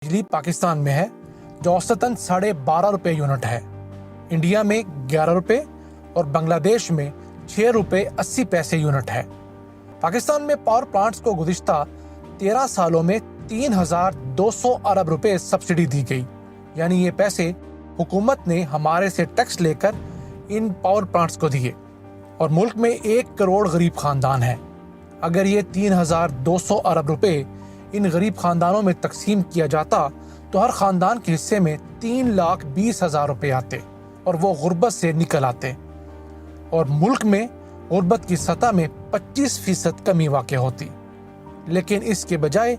بجلی پاکستان میں ہے جو اوسطاً 12.5 روپے یونٹ ہے، انڈیا میں 11 روپے اور بنگلہ دیش میں 6 روپے 80 پیسے یونٹ ہے۔ پاکستان میں پاور پلانٹس کو گزشتہ 13 سالوں میں 3,200 ارب روپے سبسڈی دی گئی، یعنی یہ پیسے حکومت نے ہمارے سے ٹیکس لے کر ان پاور پلانٹس کو دیے، اور ملک میں 1 کروڑ غریب خاندان ہیں۔ اگر یہ 3,200 ارب روپے ان غریب خاندانوں میں تقسیم کیا جاتا تو ہر خاندان کے حصے میں 3,20,000 روپے آتے اور وہ غربت سے نکل آتے، اور ملک میں غربت کی سطح میں 25% کمی واقع ہوتی۔ لیکن اس کے بجائے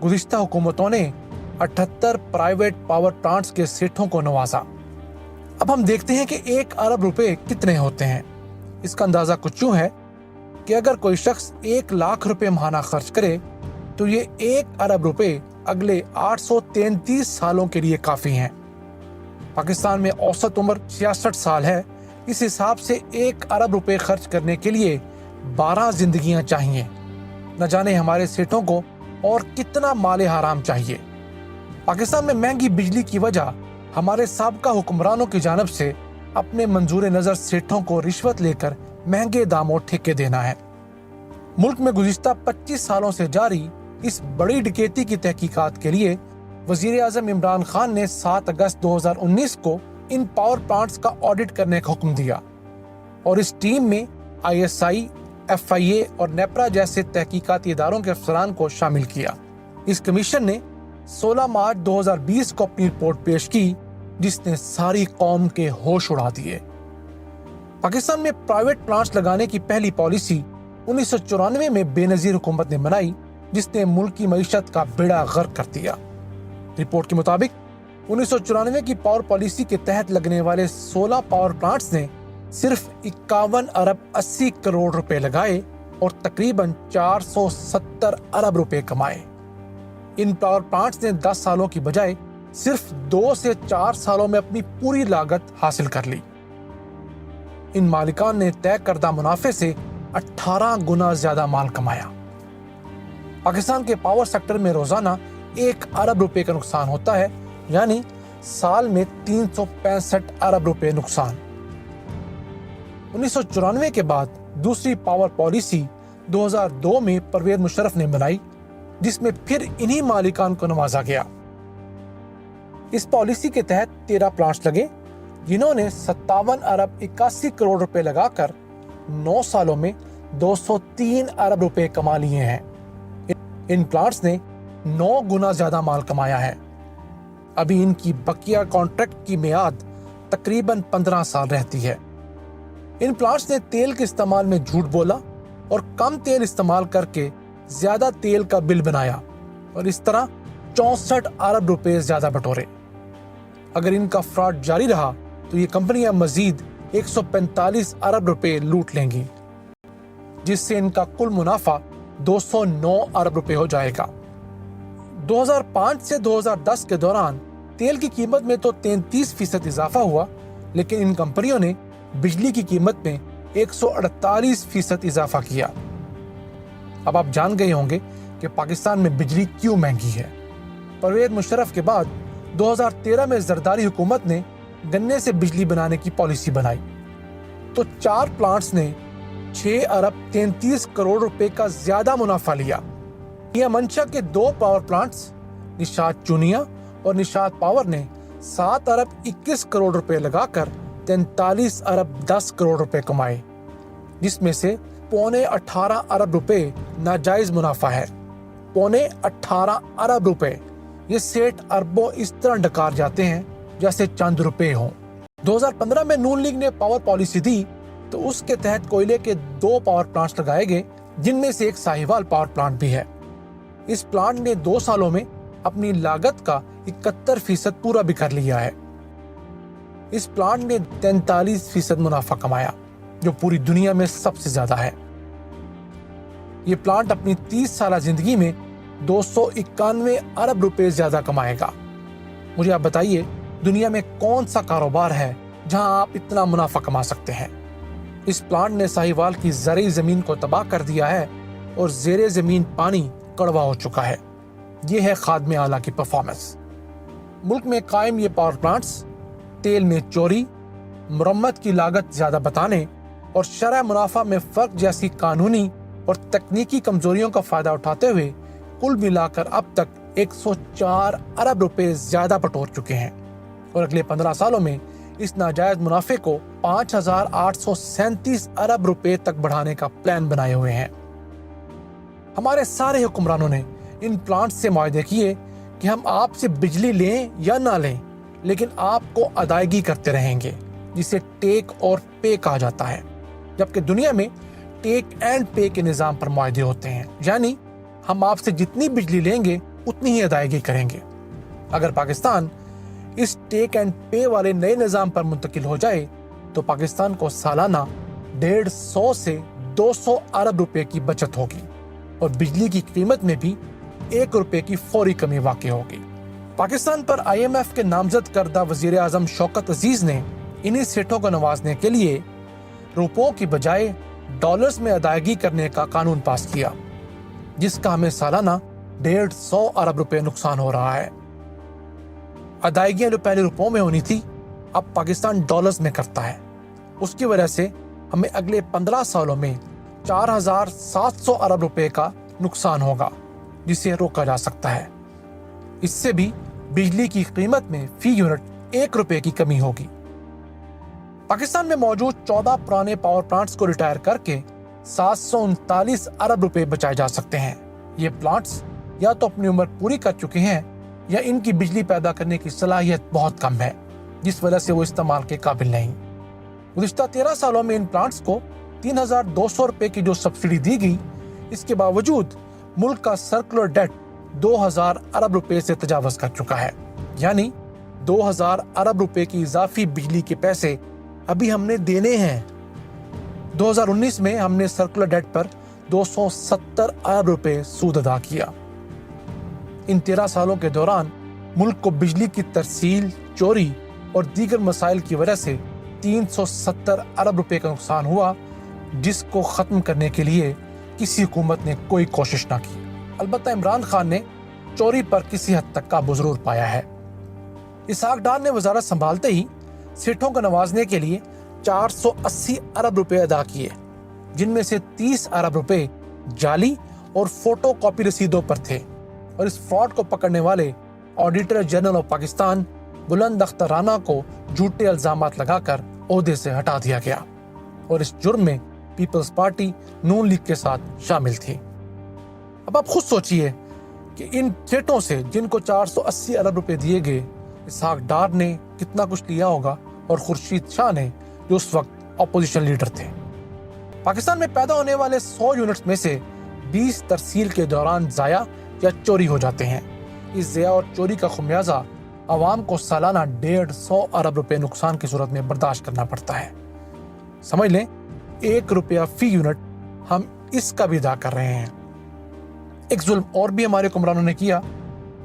گزشتہ حکومتوں نے 78 پرائیویٹ پاور پلانٹس کے سیٹھوں کو نوازا۔ اب ہم دیکھتے ہیں کہ 1 ارب روپے کتنے ہوتے ہیں۔ اس کا اندازہ کچھ یوں ہے کہ اگر کوئی شخص 1 لاکھ روپے ماہانہ خرچ کرے تو یہ 1 ارب روپے اگلے 833 سالوں کے لیے کافی ہیں۔ پاکستان میں اوسط عمر 66 سال ہے، اس حساب سے 1 ارب روپے خرچ کرنے کے لیے 12 زندگیاں چاہیے۔ نہ جانے ہمارے سیٹھوں کو اور کتنا مال حرام چاہیے۔ پاکستان میں مہنگی بجلی کی وجہ ہمارے سابقہ حکمرانوں کی جانب سے اپنے منظور نظر سیٹھوں کو رشوت لے کر مہنگے داموں ٹھیکے دینا ہے۔ ملک میں گزشتہ 25 سالوں سے جاری اس بڑی ڈکیتی کی تحقیقات کے لیے وزیر اعظم عمران خان نے 7 اگست 2019 کو ان پاور پلانٹس کا آڈٹ کرنے کا حکم دیا، اور اس ٹیم میں ISI، FIA اور نیپرا جیسے تحقیقاتی اداروں کے افسران کو شامل کیا۔ اس کمیشن نے 16 مارچ 2020 کو اپنی رپورٹ پیش کی، جس نے ساری قوم کے ہوش اڑا دیے۔ پاکستان میں پرائیویٹ پلانٹس لگانے کی پہلی پالیسی 1994 میں بے نظیر حکومت نے بنائی، جس نے ملک کی معیشت کا بیڑا غرق کر دیا۔ رپورٹ کے مطابق 1994 کی پاور پالیسی کے تحت لگنے والے 16 پاور پلانٹس نے صرف 51 ارب 80 کروڑ روپے لگائے اور تقریباً 470 ارب روپے کمائے۔ ان پاور پلانٹس نے 10 سالوں کی بجائے صرف 2 سے 4 سالوں میں اپنی پوری لاگت حاصل کر لی۔ ان مالکان نے طے کردہ منافع سے 18 گنا زیادہ مال کمایا۔ پاکستان کے پاور سیکٹر میں روزانہ 1 ارب روپے کا نقصان ہوتا ہے، یعنی سال میں 365 ارب روپے نقصان۔ 1994 کے بعد دوسری پاور پالیسی 2002 میں پرویز مشرف نے بنائی، جس میں پھر انہی مالکان کو نوازا گیا۔ اس پالیسی کے تحت 13 پلانٹس لگے، جنہوں نے 57 ارب 81 کروڑ روپے لگا کر 9 سالوں میں 203 ارب روپے کما لیے ہیں۔ ان پلانٹس نے 9 گنا زیادہ مال کمایا ہے۔ ابھی ان کی بقیہ کانٹریکٹ کی میعاد تقریباً 15 سال رہتی ہے۔ ان پلانٹس نے تیل کے استعمال میں جھوٹ بولا اور کم تیل استعمال کر کے زیادہ تیل کا بل بنایا، اور اس طرح 64 ارب روپے زیادہ بٹورے۔ اگر ان کا فراڈ جاری رہا تو یہ کمپنیاں مزید 145 ارب روپے لوٹ لیں گی، جس سے ان کا کل منافع 209 ارب روپے ہو جائے گا۔ 2005 سے 2010 کے دوران تیل کی قیمت میں تو 33% اضافہ ہوا، لیکن ان کمپنیوں نے بجلی کی قیمت میں 148% اضافہ کیا۔ اب آپ جان گئے ہوں گے کہ پاکستان میں بجلی کیوں مہنگی ہے۔ پرویز مشرف کے بعد 2013 میں زرداری حکومت نے گنے سے بجلی بنانے کی پالیسی بنائی، تو 4 پلانٹس نے 6 ارب 33 کروڑ روپے کا زیادہ منافع لیا۔ یہ منشا کے 2 پاور پلانٹس نشاط چونیا اور نشاط پاور نے 7 ارب 21 کروڑ روپے لگا کر 43 ارب 10 کروڑ روپے کمائے، جس میں سے 18.25 ارب روپے ناجائز منافع ہے۔ 18.25 ارب روپے، یہ 60 اربوں اس طرح ڈکار جاتے ہیں جیسے چند روپے ہوں۔ 2015 میں نون لیگ نے پاور پالیسی دی تو اس کے تحت کوئلے کے 2 پاور پلانٹس لگائے گئے، جن میں سے ایک ساہیوال پاور پلانٹ بھی ہے۔ اس پلانٹ نے 2 سالوں میں اپنی لاگت کا 71% پورا بھی کر لیا ہے۔ اس پلانٹ نے 43% منافع کمایا، جو پوری دنیا میں سب سے زیادہ ہے۔ یہ پلانٹ اپنی 30 سالہ زندگی میں 291 ارب روپے زیادہ کمائے گا۔ مجھے آپ بتائیے، دنیا میں کون سا کاروبار ہے جہاں آپ اتنا منافع کما سکتے ہیں؟ اس پلانٹ نے ساہیوال کی زرعی زمین کو تباہ کر دیا ہے اور زیر زمین پانی کڑوا ہو چکا ہے۔ یہ ہے خادم اعلیٰ کی پرفارمنس۔ मुल्क में कायम ये पावर प्लांट्स तेल में चोरी, मरम्मत की लागत ज्यादा बताने और शरह मुनाफा में फर्क जैसी कानूनी और तकनीकी कमजोरियों का फायदा उठाते हुए कुल मिलाकर अब तक 104 अरब रुपए ज्यादा बटोर चुके हैं और अगले 15 सालों में इस नाजायज मुनाफे को 5,837 अरब रुपए तक बढ़ाने का प्लान बनाए हुए हैं। हमारे सारे हुक्मरानों ने इन प्लांट्स से मुआहदे किए कि हम आपसे बिजली लें या ना लें, लेकिन आपको अदायगी करते रहेंगे, जिसे टेक और पे कहा जाता है, जबकि दुनिया में टेक एंड पे के निज़ाम पर मुआहदे होते हैं, यानी हम आपसे जितनी बिजली लेंगे उतनी ही अदायगी करेंगे। अगर पाकिस्तान इस टेक एंड पे वाले नए निज़ाम पर मुंतकिल हो जाए तो पाकिस्तान को सालाना 150 से 200 अरब रुपए की बचत होगी और बिजली की कीमत में भी 1 रुपए की फौरी कमी वाक़ होगी। पाकिस्तान पर IMF के नामजद करदा वज़ीर आज़म शौकत अजीज ने इन्हीं सेठों को नवाजने के लिए रुपयों की बजाय डॉलर्स में अदायगी करने का कानून पास किया, जिसका हमें सालाना 150 अरब रुपए नुकसान हो रहा है। अदायगियां जो पहले रुपयों में होनी थी अब पाकिस्तान डॉलर्स में करता है। उसकी वजह से हमें अगले 15 सालों में 4,700 अरब रुपए का नुकसान होगा, जिसे रोका जा सकता है। इससे भी बिजली की कीमत में फी यूनिट 1 रुपए की कमी होगी। पाकिस्तान में मौजूद 14 पुराने पावर प्लांट्स को रिटायर करके 739 अरब रुपए बचाए जा सकते हैं। ये प्लांट्स या तो अपनी उम्र पूरी कर चुके हैं या इनकी बिजली पैदा करने की सलाहियत बहुत कम है, जिस वजह से वो इस्तेमाल के काबिल नहीं। गुज़िश्ता 13 सालों में इन प्लांट्स को 3,200 रुपए की जो सब्सिडी दी गई, इसके बावजूद मुल्क का सर्कुलर डेट 2,000 अरब रुपए से तजावज़ कर चुका है, यानी 2,000 अरब रुपए की इजाफी बिजली के पैसे अभी हमने देने हैं। 2019 में हमने सर्कुलर डेट पर 270 अरब रुपए सूद अदा किया। इन 13 सालों के दौरान मुल्क को बिजली की तरसील, चोरी और दीगर मसाइल की वजह से 370 अरब रुपए का नुकसान हुआ, जिसको ख़त्म करने के लिए किसी हुकूमत ने कोई कोशिश ना की। अलबत्ता इमरान खान ने चोरी पर किसी हद तक काबू जरूर पाया है। इसहाक डार ने वजारत संभालते ही सेठों को नवाजने के लिए 480 अरब रुपए अदा किए, जिनमें से 30 अरब रुपए जाली और फोटो कॉपी रसीदों पर थे और इस फ्रॉड को पकड़ने वाले ऑडिटर जनरल ऑफ पाकिस्तान बुलंद अख्तर राना को झूठे इल्जामात लगाकर ओहदे से हटा दिया गया और इस जुर्म में पीपल्स पार्टी नून लीग के साथ शामिल थी। अब आप खुद सोचिए कि इन सेठों से जिनको 480 अरब रुपए दिए गए, इसहाक डार ने कितना कुछ लिया होगा और खुर्शीद शाह ने, जो उस वक्त अपोजिशन लीडर थे। पाकिस्तान में पैदा होने वाले 100 यूनिट्स में से 20 तरसील के दौरान ज़ाया या चोरी हो जाते हैं। इस ज़या और चोरी का खुमियाजा आवाम को सालाना 150 अरब रुपए नुकसान की सूरत में बर्दाश्त करना पड़ता है। समझ लें 1 रुपया फी यूनिट हम इसका भी अदा कर रहे हैं। एक जुल्म और भी हमारे हुक्मरानों ने किया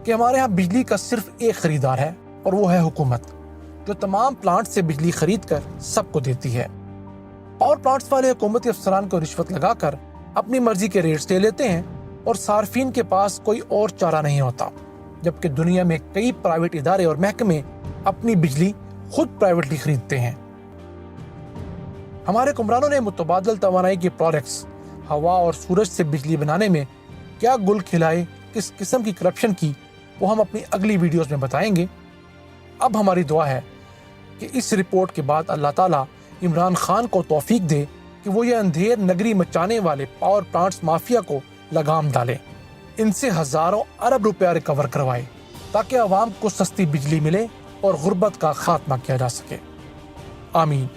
कि हमारे यहाँ बिजली का सिर्फ एक खरीदार है और वो है हुकूमत, जो तमाम प्लांट से बिजली खरीद कर सबको देती है। पावर प्लांट्स वाले हुकूमती अफसरान को रिश्वत लगाकर अपनी मर्जी के रेट्स ले लेते हैं और सार्फिन के पास कोई और चारा नहीं होता, जबकि दुनिया में कई प्राइवेट इदारे और महकमे अपनी बिजली खुद प्राइवेटली खरीदते हैं। हमारे हुक्मरानों ने मुतबादिल तवानाई के प्रोडक्ट्स, हवा और सूरज से बिजली बनाने में क्या गुल खिलाए, किस किस्म की करप्शन की, वो हम अपनी अगली वीडियोस में बताएंगे। अब हमारी दुआ है कि इस रिपोर्ट के बाद अल्लाह ताला इमरान खान को तौफीक दे कि वो ये अंधेर नगरी मचाने वाले पावर प्लांट्स माफिया को लगाम डाले, इनसे हजारों अरब रुपया रिकवर करवाए, ताकि आवाम को सस्ती बिजली मिले और गुर्बत का खात्मा किया जा सके। आमीन।